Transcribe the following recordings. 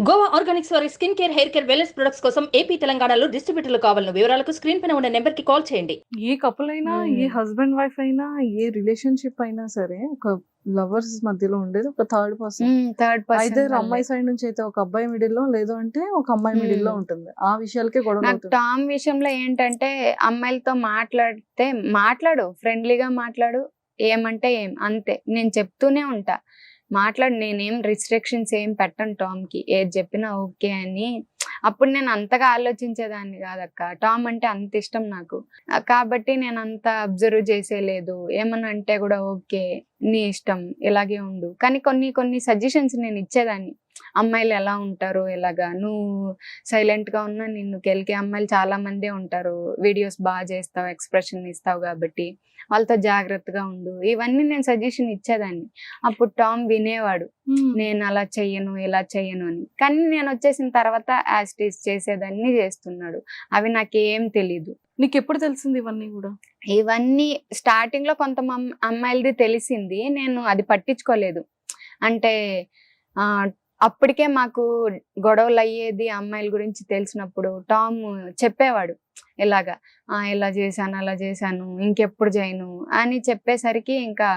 Goa Organics వారి skin care, hair care, wellness products కోసం AP, తెలంగాణలో డిస్ట్రిబ్యూటర్లు కావాలను వివరాలకు స్క్రీన్ పైన ఉన్న నెంబర్ కి కాల్ చేయండి. ఏ కపుల్ అయినా, ఏ హస్బెండ్ వైఫ్ అయినా, ఏ రిలేషన్షిప్ అయినా సరే, ఒక లవర్స్ మధ్యలో ఉండేది ఒక థర్డ్ పర్సన్. థర్డ్ అయితే పర్సన్ అమ్మాయి సైడ్ నుంచి అయితే ఒక అబ్బాయి మిడిల్ లో, లేదు అంటే ఒక అమ్మాయి మిడిల్ లో ఉంటుంది. ఆ విషయాలకే గొడవలు నాకు అవుతుంది. టామ్ విషయంలో ఏంటంటే అమ్మాయిలతో మాట్లాడితే మాట్లాడు, ఫ్రెండ్లీగా మాట్లాడు, ఏమంటే ఏం అంతే. నేను చెప్తూనే ఉంటా, మాట్లాడు. నేనేం రిస్ట్రిక్షన్స్ ఏం పెట్టను టామ్ కి, ఏది చెప్పినా ఓకే అని. అప్పుడు నేను అంతగా ఆలోచించేదాన్ని కాదక్క. టామ్ అంటే అంత ఇష్టం నాకు, కాబట్టి నేను అంత అబ్జర్వ్ చేసేలేదు. ఏమన్నా అంటే కూడా ఓకే, నీ ఇష్టం, ఇలాగే ఉండు. కానీ కొన్ని కొన్ని సజెషన్స్ నేను ఇచ్చేదాన్ని. అమ్మాయిలు ఎలా ఉంటారు, ఎలాగా నువ్వు సైలెంట్ గా ఉన్నా నిన్ను కెలికే అమ్మాయిలు చాలా మందే ఉంటారు, వీడియోస్ బాగా చేస్తావు, ఎక్స్ప్రెషన్ ఇస్తావు, కాబట్టి వాళ్ళతో జాగ్రత్తగా ఉండు. ఇవన్నీ నేను సజెషన్ ఇచ్చేదాన్ని. అప్పుడు టామ్ వినేవాడు, నేను అలా చెయ్యను, ఇలా చెయ్యను అని. కానీ నేను వచ్చేసిన తర్వాత యాజ్ టీజ్ చేసేదాన్ని చేస్తున్నాడు. అవి నాకేం తెలీదు. నీకు ఎప్పుడు తెలిసింది ఇవన్నీ కూడా? ఇవన్నీ స్టార్టింగ్ లో కొంత అమ్మాయిలది తెలిసింది, నేను అది పట్టించుకోలేదు. అంటే ఆ అప్పటికే మాకు గొడవలు అయ్యేది అమ్మాయిల గురించి తెలిసినప్పుడు టామ్ చెప్పేవాడు, ఇలాగా ఇలా చేశాను, అలా చేశాను, ఇంకెప్పుడు చేయను అని చెప్పేసరికి ఇంకా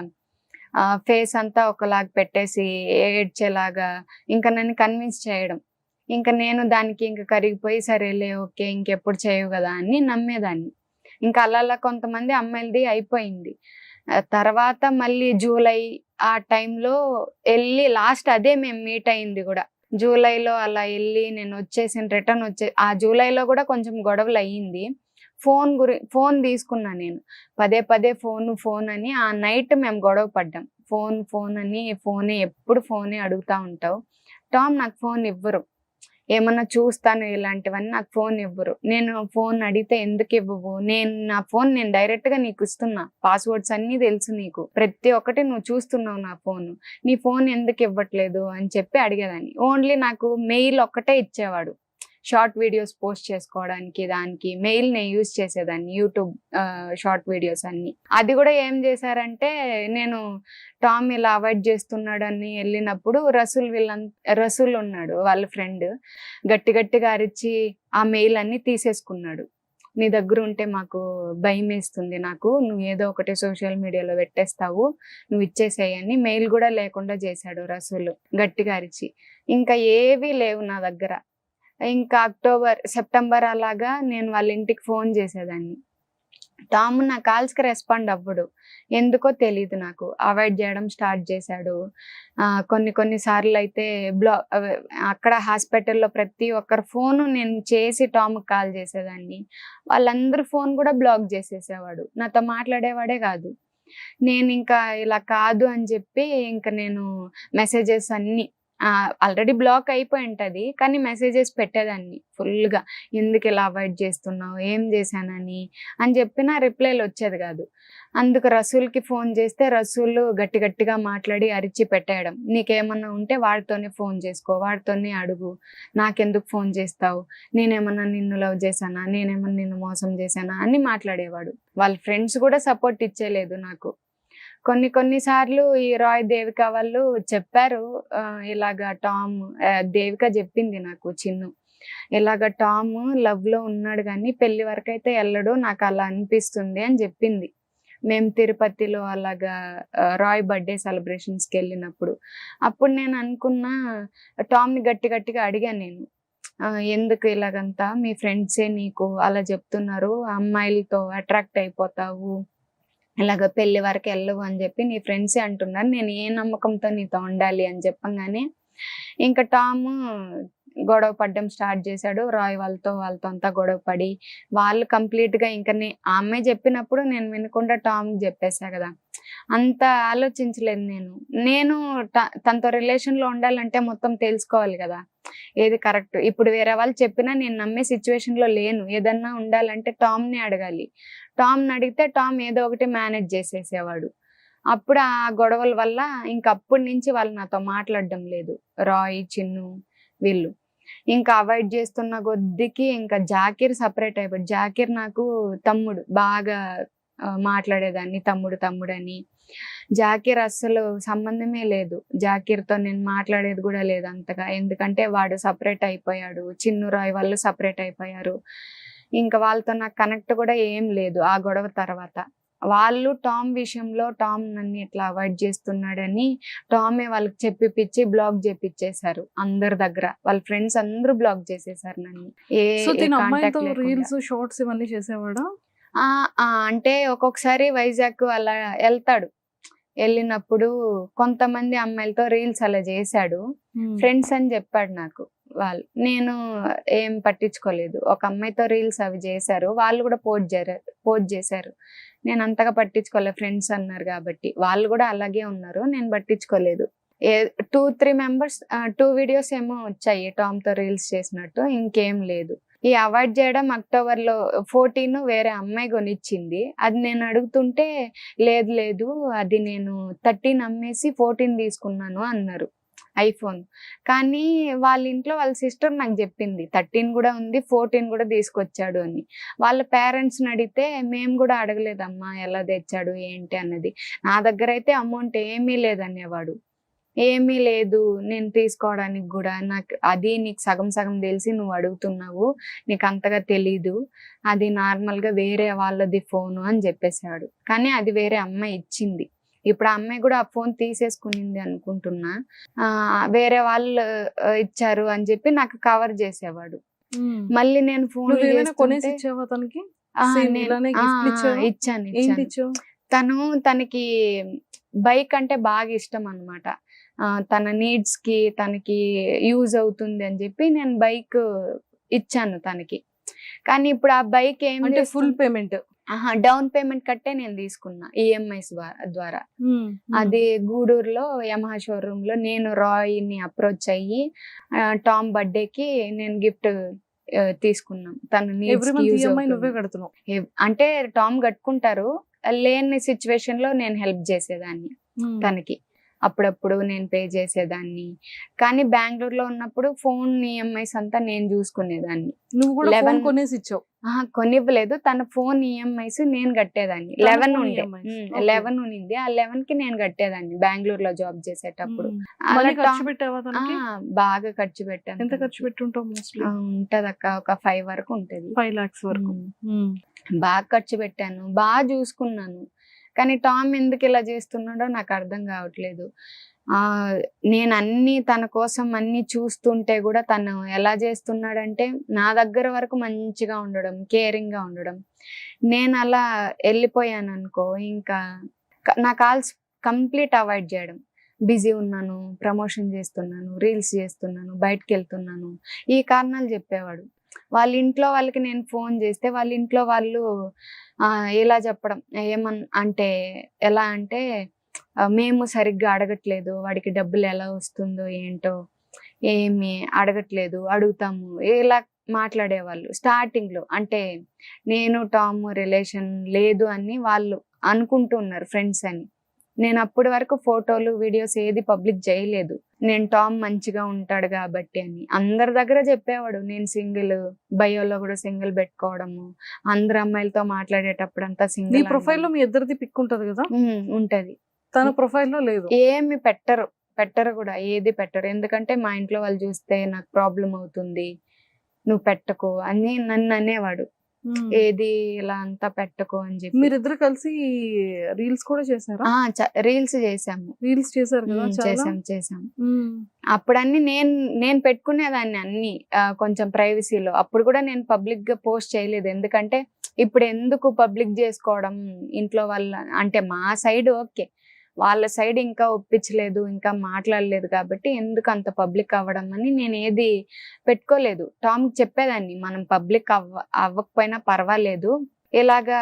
ఫేస్ అంతా ఒకలాగా పెట్టేసి ఏడ్చేలాగా ఇంకా నన్ను కన్విన్స్ చేయడం. ఇంకా నేను దానికి ఇంకా కరిగిపోయి సరేలే ఓకే ఇంకెప్పుడు చేయవు కదా అని నమ్మేదాన్ని. ఇంకా అలా కొంతమంది అమ్మాయిలది అయిపోయింది. తర్వాత మళ్ళీ జూలై ఆ టైంలో వెళ్ళి లాస్ట్ అదే మేము మీట్ అయింది కూడా. జూలైలో అలా వెళ్ళి నేను వచ్చేసిన రిటర్న్ ఆ జూలైలో కూడా కొంచెం గొడవలు అయ్యింది. ఫోన్ తీసుకున్నా నేను, పదే పదే ఫోన్ అని. ఆ నైట్ మేము గొడవ పడ్డాం. ఫోన్ అని, ఎప్పుడు ఫోనే అడుగుతా ఉంటావు. టామ్ నాకు ఫోన్ ఇవ్వరు, ఏమన్నా చూస్తాను ఇలాంటివన్నీ, నాకు ఫోన్ ఇవ్వరు. నేను ఫోన్ అడిగితే ఎందుకు ఇవ్వవు, నా ఫోన్ నేను డైరెక్ట్ గా నీకు ఇస్తున్నా, పాస్వర్డ్స్ అన్ని తెలుసు నీకు, ప్రతి ఒక్కటి నువ్వు చూస్తున్నావు నా ఫోన్, నీ ఫోన్ ఎందుకు ఇవ్వట్లేదు అని చెప్పి అడిగేదాన్ని. ఓన్లీ నాకు మెయిల్ ఒక్కటే ఇచ్చేవాడు, షార్ట్ వీడియోస్ పోస్ట్ చేసుకోవడానికి. దానికి మెయిల్ నేను యూజ్ చేసేదాన్ని, యూట్యూబ్ షార్ట్ వీడియోస్ అన్ని. అది కూడా ఏం చేశారంటే, నేను టామ్ ఇలా అవాయిడ్ చేస్తున్నాడని వెళ్ళినప్పుడు రసూల్ ఉన్నాడు వాళ్ళ ఫ్రెండ్, గట్టిగా అరిచి ఆ మెయిల్ అన్ని తీసేసుకున్నాడు. నీ దగ్గర ఉంటే మాకు భయం వేస్తుంది, నాకు నువ్వు ఏదో ఒకటి సోషల్ మీడియాలో పెట్టేస్తావు, నువ్వు ఇచ్చేసేయని మెయిల్ కూడా లేకుండా చేశాడు రసూల్ గట్టిగా అరిచి. ఇంకా ఏవీ లేవు నా దగ్గర. ఇంకా సెప్టెంబర్ అలాగా నేను వాళ్ళ ఇంటికి ఫోన్ చేసేదాన్ని. టామ్ నా కాల్స్కి రెస్పాండ్ అవ్వడు, ఎందుకో తెలీదు, నాకు అవాయిడ్ చేయడం స్టార్ట్ చేశాడు. కొన్ని సార్లు అయితే అక్కడ హాస్పిటల్లో ప్రతి ఒక్కరి ఫోను నేను చేసి టామ్కి కాల్ చేసేదాన్ని. వాళ్ళందరూ ఫోన్ కూడా బ్లాక్ చేసేసేవాడు, నాతో మాట్లాడేవాడే కాదు. నేను ఇంకా ఇలా కాదు అని చెప్పి ఇంకా నేను మెసేజెస్ అన్ని ఆల్రెడీ బ్లాక్ అయిపోయి ఉంటది, కానీ మెసేజెస్ పెట్టేదాన్ని ఫుల్గా, ఎందుకు ఇలా అవాయిడ్ చేస్తున్నావు, ఏం చేశానని చెప్పినా రిప్లైలు వచ్చేది కాదు. అందుకు రసూల్కి ఫోన్ చేస్తే రసూల్ గట్టిగా మాట్లాడి అరిచి పెట్టేయడం, నీకేమన్నా ఉంటే వాడితోనే ఫోన్ చేసుకో, వాడితోనే అడుగు, నాకెందుకు ఫోన్ చేస్తావు, నేనేమన్నా నిన్ను లవ్ చేశానా, నేనేమన్నా నిన్ను మోసం చేశానా అని మాట్లాడేవాడు. వాళ్ళ ఫ్రెండ్స్ కూడా సపోర్ట్ ఇచ్చేలేదు నాకు. కొన్ని సార్లు ఈ రాయ్, దేవిక వాళ్ళు చెప్పారు, ఇలాగా టామ్, దేవిక చెప్పింది నాకు, చిన్ను ఇలాగ టామ్ లవ్ లో ఉన్నాడు కానీ పెళ్లి వరకు అయితే వెళ్ళడు, నాకు అలా అనిపిస్తుంది అని చెప్పింది. మేము తిరుపతిలో అలాగా రాయ్ బర్త్డే సెలబ్రేషన్స్కి వెళ్ళినప్పుడు. అప్పుడు నేను అనుకున్నా, టామ్ని గట్టిగా అడిగాను నేను, ఎందుకు ఇలాగంతా మీ ఫ్రెండ్సే నీకు అలా చెప్తున్నారు, అమ్మాయిలతో అట్రాక్ట్ అయిపోతావు, ఇలాగ పెళ్లి వరకు వెళ్ళవు అని చెప్పి నీ ఫ్రెండ్సే అంటున్నారు, నేను ఏ నమ్మకంతో నీతో ఉండాలి అని చెప్పంగానే ఇంకా టామ్ గొడవ పడ్డం స్టార్ట్ చేశాడు. రాయ్ వాళ్ళతో అంతా గొడవ పడి వాళ్ళు కంప్లీట్గా ఇంకా ఆ అమ్మాయి చెప్పినప్పుడు నేను వినకుండా టామ్కి చెప్పేసా కదా. అంత ఆలోచించలేదు నేను తనతో రిలేషన్లో ఉండాలంటే మొత్తం తెలుసుకోవాలి కదా, ఏది కరెక్ట్. ఇప్పుడు వేరే వాళ్ళు చెప్పినా నేను నమ్మే సిచ్యువేషన్లో లేను. ఏదన్నా ఉండాలంటే టామ్ని అడగాలి. టామ్ని అడిగితే టామ్ ఏదో ఒకటి మేనేజ్ చేసేసేవాడు. అప్పుడు ఆ గొడవల వల్ల ఇంకప్పటి నుంచి వాళ్ళు నాతో మాట్లాడడం లేదు, రాయ్, చిన్ను వీళ్ళు. ఇంకా అవాయిడ్ చేస్తున్న కొద్దికి ఇంకా జాకీర్ సపరేట్ అయిపోయాడు. జాకీర్ నాకు తమ్ముడు, బాగా మాట్లాడేదాన్ని తమ్ముడు అని. జాకీర్ అస్సలు సంబంధమే లేదు, జాకీర్తో నేను మాట్లాడేది కూడా లేదు అంతగా, ఎందుకంటే వాడు సపరేట్ అయిపోయాడు, చిన్ను రాయ్ వాళ్ళు సపరేట్ అయిపోయారు. ఇంకా వాళ్ళతో నాకు కనెక్ట్ కూడా ఏం లేదు ఆ గొడవ తర్వాత. వాళ్ళు టామ్ విషయంలో టామ్ నన్ను ఇట్లా అవాయిడ్ చేస్తున్నాడని టామే వాళ్ళకి చెప్పిపిచ్చి బ్లాక్ చేపిచ్చేశారు అందరి దగ్గర, వాళ్ళ ఫ్రెండ్స్ అందరూ బ్లాక్ చేసేసారు నన్ను. సో తిన అమ్మాయితో రీల్స్ షార్ట్స్ ఇవన్నీ చేసేవాడా? అంటే ఒక్కొక్కసారి వైజాగ్ అలా వెళ్తాడు, వెళ్ళినప్పుడు కొంతమంది అమ్మాయిలతో రీల్స్ అలా చేశాడు, ఫ్రెండ్స్ అని చెప్పాడు నాకు. నేను ఏం పట్టించుకోలేదు. ఒక అమ్మాయితో రీల్స్ అవి చేశారు, వాళ్ళు కూడా పోస్ట్ చేశారు, నేను అంతగా పట్టించుకోలేదు, ఫ్రెండ్స్ అన్నారు కాబట్టి. వాళ్ళు కూడా అలాగే ఉన్నారు, నేను పట్టించుకోలేదు. 2-3 మెంబర్స్ 2 వీడియోస్ ఏమో వచ్చాయి టామ్ తో రీల్స్ చేసినట్టు, ఇంకేం లేదు. ఈ అవాయిడ్ చేయడం అక్టోబర్లో 14 వేరే అమ్మాయి కొనిచ్చింది, అది నేను అడుగుతుంటే లేదు అది నేను 13 అమ్మేసి 14 తీసుకున్నాను అన్నారు ఐఫోన్. కానీ వాళ్ళ ఇంట్లో వాళ్ళ సిస్టర్ నాకు చెప్పింది 13 కూడా ఉంది, 14 కూడా తీసుకొచ్చాడు అని. వాళ్ళ పేరెంట్స్ని అడిగితే మేము కూడా అడగలేదమ్మా ఎలా తెచ్చాడు ఏంటి అన్నది, నా దగ్గర అయితే అమౌంట్ ఏమీ లేదనేవాడు. ఏమీ లేదు నేను తీసుకోవడానికి కూడా, నాకు అది నీకు సగం సగం తెలిసి నువ్వు అడుగుతున్నావు, నీకు అంతగా తెలీదు, అది నార్మల్గా వేరే వాళ్ళది ఫోను అని చెప్పేశాడు. కానీ అది వేరే అమ్మాయి ఇచ్చింది. ఇప్పుడు ఆ అమ్మాయి కూడా ఆ ఫోన్ తీసేసుకునింది అనుకుంటున్నా, వేరే వాళ్ళు ఇచ్చారు అని చెప్పి నాకు కవర్ చేసేవాడు. మళ్ళీ నేను ఫోన్ ఇచ్చాను. తనకి బైక్ అంటే బాగా ఇష్టం అన్నమాట, తన నీడ్స్ కి తనకి యూజ్ అవుతుంది అని చెప్పి నేను బైక్ ఇచ్చాను తనకి. కానీ ఇప్పుడు ఆ బైక్ ఏమంటే ఫుల్ పేమెంట్, డౌన్ పేమెంట్ కట్టే నేను తీసుకున్నా ఈఎంఐస్ ద్వారా. అది గూడూరులో యమహా షోరూమ్ లో నేను రాయ్ ని అప్రోచ్ అయ్యి టామ్ బర్త్డేకి నేను గిఫ్ట్ తీసుకున్నాం. తను నువ్వే కడుతున్నావు అంటే టామ్ కట్టుకుంటారు, లేని సిచ్యువేషన్ లో నేను హెల్ప్ చేసేదాన్ని తనకి, అప్పుడప్పుడు నేను పే చేసేదాన్ని. కానీ బెంగళూరులో ఉన్నప్పుడు ఫోన్ ఈఎంఐస్ అంతా నేను చూసుకునేదాన్ని. నువ్వు కూడా 11 కొనేసి ఇచ్చావు? కొనివ్వలేదు, తన ఫోన్ ఈఎంఐస్ నేను కట్టేదాన్ని. 11 ఉండే, 11 ఉన్నింది, ఆ 11 కి నేను కట్టేదాన్ని బెంగళూరులో జాబ్ చేసేటప్పుడు. బాగా ఖర్చు పెట్టాను. ఎంత ఖర్చు పెట్టుంటావు? ఉంటది అక్క, ఒక 5 వరకు ఉంటది, 5 lakhs వరకు. బాగా ఖర్చు పెట్టాను, బాగా చూసుకున్నాను. కానీ టామ్ ఎందుకు ఇలా చేస్తున్నాడో నాకు అర్థం కావట్లేదు. నేను అన్ని తన కోసం అన్ని చూస్తుంటే కూడా తను ఎలా చేస్తున్నాడంటే నా దగ్గర వరకు మంచిగా ఉండడం, కేరింగ్ గా ఉండడం. నేను అలా వెళ్ళిపోయాను అనుకో, ఇంకా నా కాల్స్ కంప్లీట్ అవాయిడ్ చేయడం. బిజీ ఉన్నాను, ప్రమోషన్ చేస్తున్నాను, రీల్స్ చేస్తున్నాను, బయటకు వెళ్తున్నాను, ఈ కారణాలు చెప్పేవాడు. వాళ్ళ ఇంట్లో వాళ్ళకి నేను ఫోన్ చేస్తే వాళ్ళ ఇంట్లో వాళ్ళు ఇలా చెప్పడం, అంటే ఎలా అంటే మేము సరిగ్గా అడగట్లేదు, వాడికి డబ్బులు ఎలా వస్తుందో ఏంటో ఏమి అడగట్లేదు, అడుగుతాము, ఇలా మాట్లాడేవాళ్ళు స్టార్టింగ్ లో. అంటే నేను టామ్ రిలేషన్ లేదు అని వాళ్ళు అనుకుంటున్నారు ఫ్రెండ్స్ అని. నేను అప్పటి వరకు ఫోటోలు వీడియోస్ ఏది పబ్లిక్ చేయలేదు, నేను టామ్ మంచిగా ఉంటాడు కాబట్టి అని. అందరి దగ్గర చెప్పేవాడు నేను సింగిల్, బయోలో కూడా సింగిల్ పెట్టుకోవడము, అందరు అమ్మాయిలతో మాట్లాడేటప్పుడు అంతా సింగిల్. ప్రొఫైల్ లో మీ ఇద్దరిది పిక్ ఉంటది కదా? ఉంటది. తన ప్రొఫైల్ లో లేదు, ఏమి పెట్టరు కూడా, ఏది పెట్టరు. ఎందుకంటే మా ఇంట్లో వాళ్ళు చూస్తే నాకు ప్రాబ్లం అవుతుంది, నువ్వు పెట్టకు అని నన్ను అనేవాడు. ఏది ఇలా అంతా పెట్టుకో అని చెప్పి. మీరిద్దరు కలిసి రీల్స్ కూడా చేశారా? రీల్స్ చేసాము. రీల్స్ చేశారు కదా? చేసాము. అప్పుడు అన్ని నేను పెట్టుకునేదాన్ని అన్ని కొంచెం ప్రైవసీలో. అప్పుడు కూడా నేను పబ్లిక్ గా పోస్ట్ చేయలేదు, ఎందుకంటే ఇప్పుడు ఎందుకు పబ్లిక్ చేసుకోవడం ఇంట్లో వాళ్ళ, అంటే మా సైడ్ ఓకే, వాళ్ళ సైడ్ ఇంకా ఒప్పించలేదు, ఇంకా మాట్లాడలేదు కాబట్టి ఎందుకు అంత పబ్లిక్ అవ్వడం అని నేను ఏది పెట్టుకోలేదు. టామ్ చెప్పేదాన్ని మనం పబ్లిక్ అవ్వకపోయినా పర్వాలేదు, ఇలాగా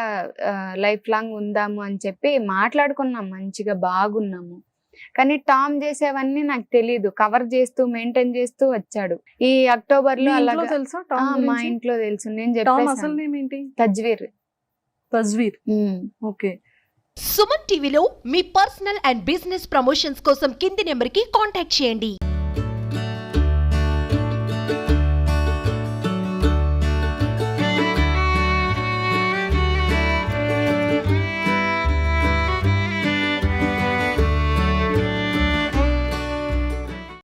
లైఫ్ లాంగ్ ఉందాము అని చెప్పి మాట్లాడుకున్నాం, మంచిగా బాగున్నాము. కానీ టామ్ చేసేవన్నీ నాకు తెలీదు, కవర్ చేస్తూ మెయింటైన్ చేస్తూ వచ్చాడు. ఈ అక్టోబర్ లో అలాగా మా ఇంట్లో తెలుసు. నేను చెప్పేసాను తజ్వీర్. ఓకే. సుమన్ టీవీలో మీ పర్సనల్ అండ్ బిజినెస్ ప్రమోషన్స్ కోసం కింది నెంబర్కి కాంటాక్ట్ చేయండి.